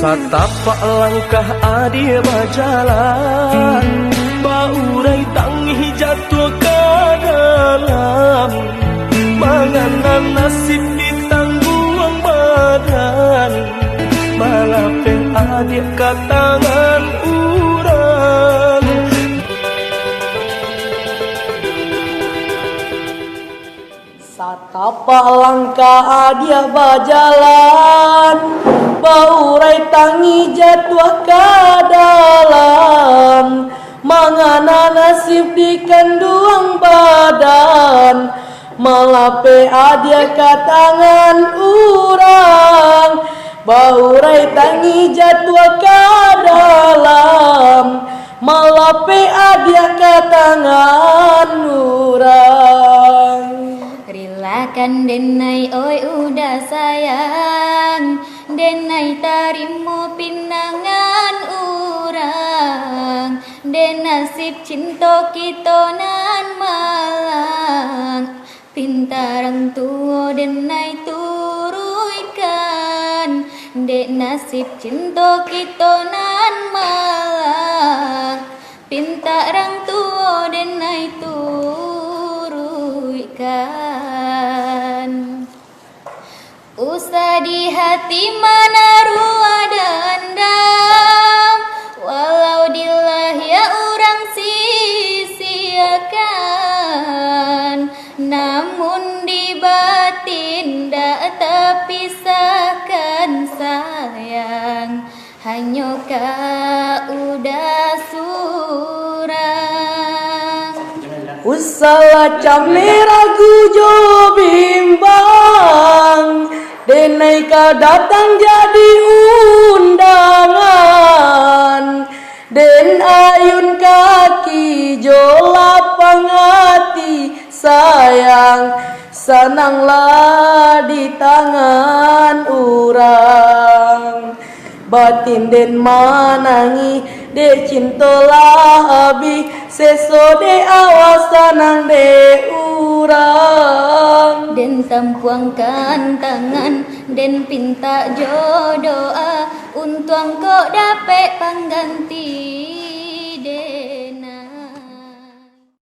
Satapak langkah adi berjalan, baurai tangi jatuh ke dalam. Mengenal nasib ditanggung badan, malapeh adik ke tangan urang. Satapak langkah dia berjalan, baurai tangi jatuh ke dalam. Mangana nasib di kandung badan, malape adia ke tangan urang. Baurai tangi jatuh ke dalam, malape adia ke tangan urang. Rilakan denai oi udah sayang, denai tarimu pinangan urang. Den nasib cinta kita nan malang, pintarang tua denai turuikan. Den nasib cinta kita nan malang, pintarang tua denai turuikan. Usah di hati mana ruah dendam, walau dilah ya orang sia-siakan. Namun di batin tak terpisahkan sayang, hanya kau udah surang. Usah cami ragu jo bimbang, denai ka datang jadi undangan. Den ayun kaki jo lapang hati sayang, senanglah di tangan urang. Batin den manangi de cintolah abi, seso de awas sanang de urang. Den tampuangkan tangan, den pinta jodoh, untuang kau dapat pengganti.